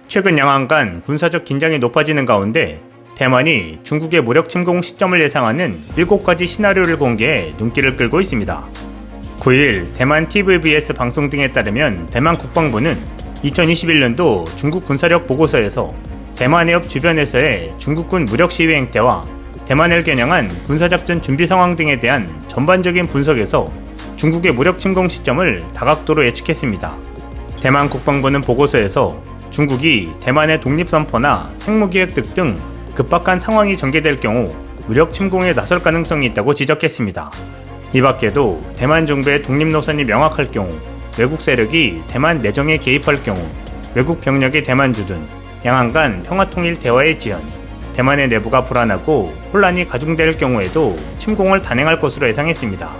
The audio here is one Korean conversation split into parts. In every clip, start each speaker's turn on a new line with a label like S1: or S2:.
S1: 최근 양안 간 군사적 긴장이 높아지는 가운데 대만이 중국의 무력 침공 시점을 예상하는 7가지 시나리오를 공개해 눈길을 끌고 있습니다. 9일 대만 TVBS 방송 등에 따르면 대만 국방부는 2021년도 중국 군사력 보고서에서 대만 해협 주변에서의 중국군 무력 시위 행태와 대만을 겨냥한 군사작전 준비 상황 등에 대한 전반적인 분석에서 중국의 무력 침공 시점을 다각도로 예측했습니다. 대만 국방부는 보고서에서 중국이 대만의 독립선포나 핵무기획득 등 급박한 상황이 전개될 경우 무력 침공에 나설 가능성이 있다고 지적했습니다. 이 밖에도 대만 정부의 독립 노선이 명확할 경우, 외국 세력이 대만 내정에 개입할 경우, 외국 병력이 대만 주둔, 양안 간 평화통일 대화의 지연, 대만의 내부가 불안하고 혼란이 가중될 경우에도 침공을 단행할 것으로 예상했습니다.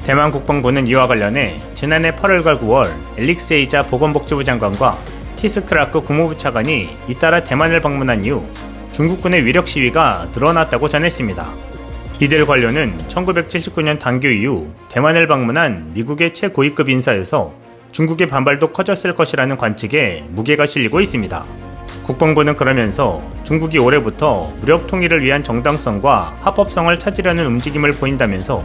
S1: 대만 국방부는 이와 관련해 지난해 8월과 9월 엘릭세이자 보건복지부 장관과 티스크라크 국무부 차관이 잇따라 대만을 방문한 이후 중국군의 위력 시위가 드러났다고 전했습니다. 이들 관료는 1979년 단교 이후 대만을 방문한 미국의 최고위급 인사에서 중국의 반발도 커졌을 것이라는 관측에 무게가 실리고 있습니다. 국방부는 그러면서 중국이 올해부터 무력 통일을 위한 정당성과 합법성을 찾으려는 움직임을 보인다면서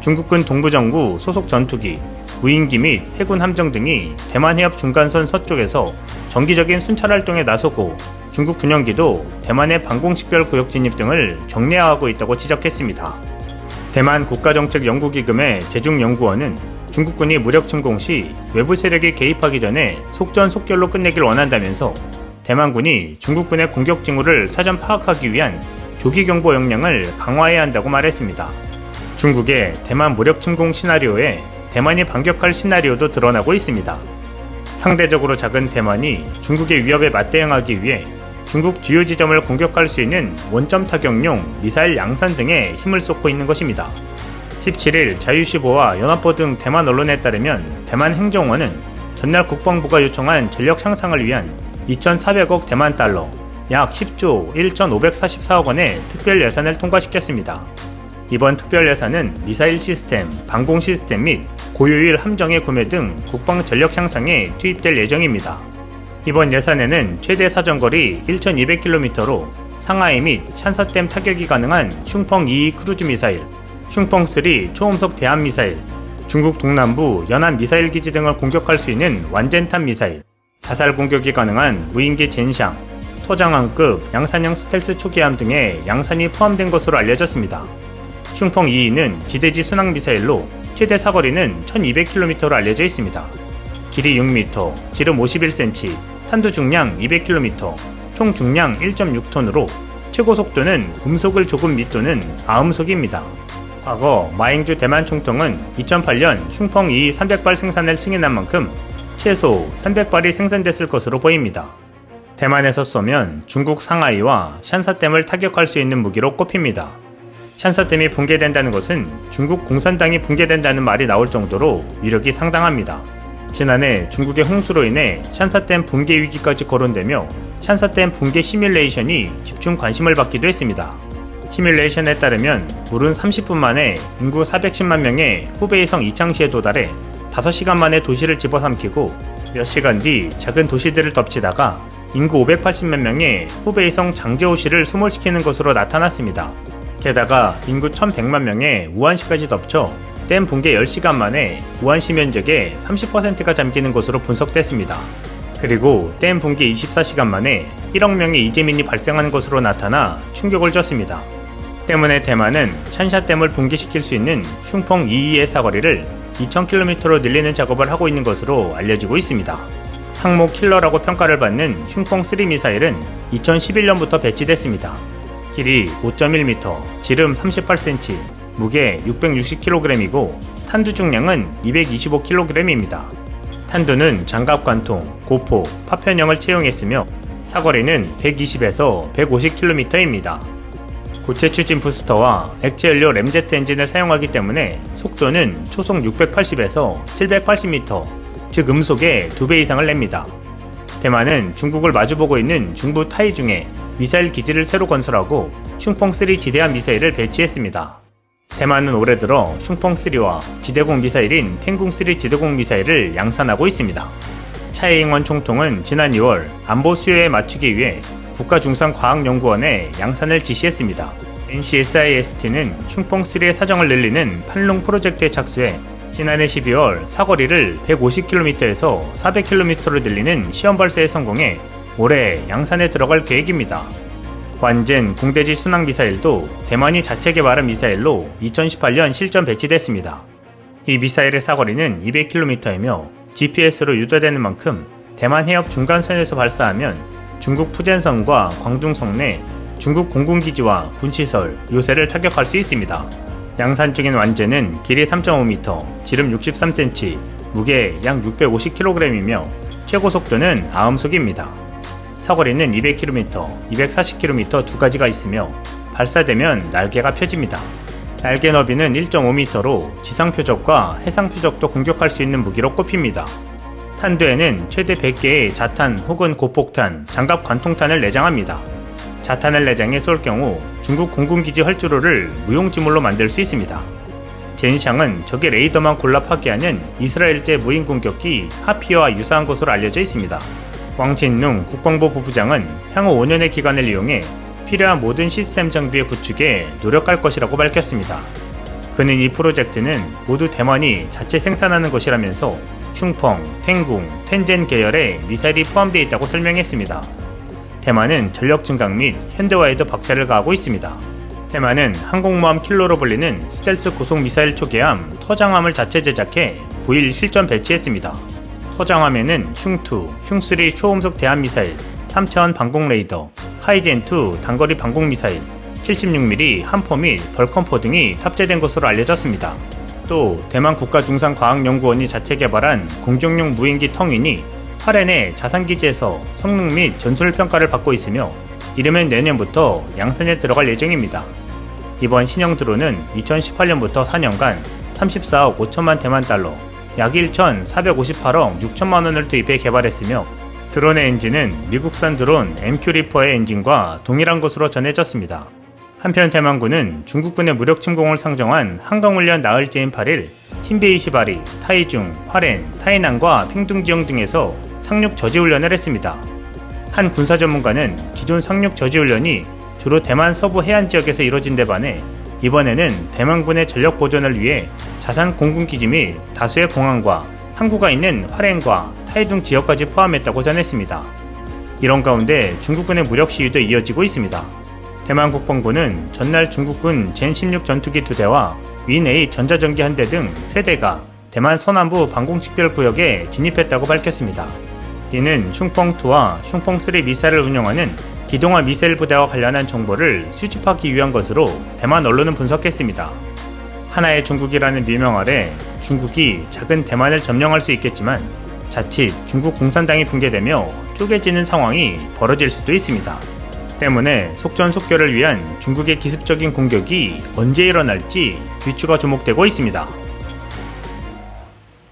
S1: 중국군 동부정구 소속 전투기, 무인기 및 해군 함정 등이 대만 해협 중간선 서쪽에서 정기적인 순찰 활동에 나서고 중국 군용기도 대만의 방공식별 구역 진입 등을 경내화하고 있다고 지적했습니다. 대만 국가정책연구기금의 재중연구원은 중국군이 무력 침공 시 외부 세력이 개입하기 전에 속전속결로 끝내길 원한다면서 대만군이 중국군의 공격 징후를 사전 파악하기 위한 조기경보 역량을 강화해야 한다고 말했습니다. 중국의 대만 무력 침공 시나리오에 대만이 반격할 시나리오도 드러나고 있습니다. 상대적으로 작은 대만이 중국의 위협에 맞대응하기 위해 중국 주요 지점을 공격할 수 있는 원점 타격용 미사일 양산 등에 힘을 쏟고 있는 것입니다. 17일 자유시보와 연합보 등 대만 언론에 따르면 대만 행정원은 전날 국방부가 요청한 전력 향상을 위한 2,400억 대만 달러, 약 10조 1,544억 원의 특별 예산을 통과시켰습니다. 이번 특별 예산은 미사일 시스템, 방공 시스템 및 고효율 함정의 구매 등 국방 전력 향상에 투입될 예정입니다. 이번 예산에는 최대 사정거리 1,200km로 상하이 및 샨사댐 타격이 가능한 슝펑2 크루즈 미사일, 슝펑3 초음속 대함 미사일, 중국 동남부 연안 미사일 기지 등을 공격할 수 있는 완젠탄 미사일, 자살 공격이 가능한 무인기 젠샹, 토장항급 양산형 스텔스 초기함 등의 양산이 포함된 것으로 알려졌습니다. 슝펑2는 지대지 순항 미사일로 최대 사거리는 1200km로 알려져 있습니다. 길이 6m, 지름 51cm, 탄두 중량 200km, 총 중량 1.6톤으로 최고 속도는 음속을 조금 밑도는 아음속입니다. 과거 마잉주 대만 총통은 2008년 슝펑2 300발 생산을 승인한 만큼 최소 300발이 생산됐을 것으로 보입니다. 대만에서 쏘면 중국 상하이와 샨사댐을 타격할 수 있는 무기로 꼽힙니다. 샨사댐이 붕괴된다는 것은 중국 공산당이 붕괴된다는 말이 나올 정도로 위력이 상당합니다. 지난해 중국의 홍수로 인해 샨사댐 붕괴 위기까지 거론되며 샨사댐 붕괴 시뮬레이션이 집중 관심을 받기도 했습니다. 시뮬레이션에 따르면 물은 30분 만에 인구 410만 명의 후베이성 이창시에 도달해 5시간 만에 도시를 집어삼키고 몇 시간 뒤 작은 도시들을 덮치다가 인구 580만 명의 후베이성 장저우시를 수몰시키는 것으로 나타났습니다. 게다가 인구 1100만 명의 우한시까지 덮쳐 댐 붕괴 10시간 만에 우한시 면적의 30%가 잠기는 것으로 분석됐습니다. 그리고 댐 붕괴 24시간 만에 1억 명의 이재민이 발생하는 것으로 나타나 충격을 줬습니다. 때문에 대만은 샨샤댐을 붕괴시킬 수 있는 슝펑2의 사거리를 2000km로 늘리는 작업을 하고 있는 것으로 알려지고 있습니다. 항모 킬러라고 평가를 받는 슝펑3 미사일은 2011년부터 배치됐습니다. 길이 5.1m, 지름 38cm, 무게 660kg이고 탄두 중량은 225kg입니다. 탄두는 장갑 관통, 고폭, 파편형을 채용했으며 사거리는 120에서 150km입니다. 고체 추진 부스터와 액체 연료 램제트 엔진을 사용하기 때문에 속도는 초속 680에서 780m, 즉 음속의 2배 이상을 냅니다. 대만은 중국을 마주보고 있는 중부 타이중에 미사일 기지를 새로 건설하고 슝펑3 지대함 미사일을 배치했습니다. 대만은 올해 들어 슝펑3와 지대공 미사일인 탱궁3 지대공 미사일을 양산하고 있습니다. 차이잉원 총통은 지난 2월 안보 수요에 맞추기 위해 국가중산과학연구원에 양산을 지시했습니다. NCSIST는 슝펑3의 사정을 늘리는 판룽 프로젝트에 착수해 지난해 12월 사거리를 150km에서 400km로 늘리는 시험 발사에 성공해 올해 양산에 들어갈 계획입니다. 관젠 공대지 순항 미사일도 대만이 자체 개발한 미사일로 2018년 실전 배치됐습니다. 이 미사일의 사거리는 200km이며 GPS로 유도되는 만큼 대만 해협 중간선에서 발사하면 중국 푸젠성과 광둥성 내 중국 공군기지와 군시설, 요새를 타격할 수 있습니다. 양산 중인 완제는 길이 3.5m, 지름 63cm, 무게 약 650kg이며 최고 속도는 아음속입니다. 사거리는 200km, 240km 두 가지가 있으며 발사되면 날개가 펴집니다. 날개 너비는 1.5m로 지상 표적과 해상 표적도 공격할 수 있는 무기로 꼽힙니다. 탄두에는 최대 100개의 자탄 혹은 고폭탄, 장갑 관통탄을 내장합니다. 자탄을 내장해 쏠 경우 중국 공군기지 활주로를 무용지물로 만들 수 있습니다. 젠샹은 적의 레이더만 골라 파괴하는 이스라엘제 무인 공격기 하피어와 유사한 것으로 알려져 있습니다. 왕친룽 국방부 부부장은 향후 5년의 기간을 이용해 필요한 모든 시스템 장비의 구축에 노력할 것이라고 밝혔습니다. 그는 이 프로젝트는 모두 대만이 자체 생산하는 것이라면서 슝펑, 텐궁, 텐젠 계열의 미사일이 포함되어 있다고 설명했습니다. 대만은 전력 증강 및 현대화에도 박차를 가하고 있습니다. 대만은 항공모함 킬러로 불리는 스텔스 고속 미사일 초계함 터장함을 자체 제작해 9일 실전 배치했습니다. 터장함에는 슝2, 슝3 초음속 대함미사일, 3차원 방공 레이더, 하이젠2 단거리 방공 미사일, 76mm 함포 및 벌컨포 등이 탑재된 것으로 알려졌습니다. 또 대만 국가중산과학연구원이 자체 개발한 공격용 무인기 텅윈이 화롄의 자산기지에서 성능 및 전술 평가를 받고 있으며 이르면 내년부터 양산에 들어갈 예정입니다. 이번 신형 드론은 2018년부터 4년간 34억 5천만 대만 달러, 약 1,458억 6천만 원을 투입해 개발했으며 드론의 엔진은 미국산 드론 MQ 리퍼의 엔진과 동일한 것으로 전해졌습니다. 한편 대만군은 중국군의 무력 침공을 상정한 한강훈련 나흘째인 8일 신베이시바리, 타이중, 화롄, 타이난과 핑둥 지역 등에서 상륙 저지훈련을 했습니다. 한 군사 전문가는 기존 상륙 저지훈련이 주로 대만 서부 해안 지역에서 이뤄진 데 반해 이번에는 대만군의 전력 보존을 위해 자산 공군기지 및 다수의 공항과 항구가 있는 화롄과 타이둥 지역까지 포함했다고 전했습니다. 이런 가운데 중국군의 무력 시위도 이어지고 있습니다. 대만 국방부는 전날 중국군 젠16 전투기 2대와 윈8 전자전기 1대 등 3대가 대만 서남부 방공식별구역에 진입했다고 밝혔습니다. 이는 슝펑2와 슝펑3 미사일을 운영하는 기동화 미사일 부대와 관련한 정보를 수집하기 위한 것으로 대만 언론은 분석했습니다. 하나의 중국이라는 미명 아래 중국이 작은 대만을 점령할 수 있겠지만 자칫 중국 공산당이 붕괴되며 쪼개지는 상황이 벌어질 수도 있습니다. 때문에 속전속결을 위한 중국의 기습적인 공격이 언제 일어날지 귀추가 주목되고 있습니다.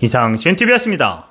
S1: 이상 시온TV였습니다.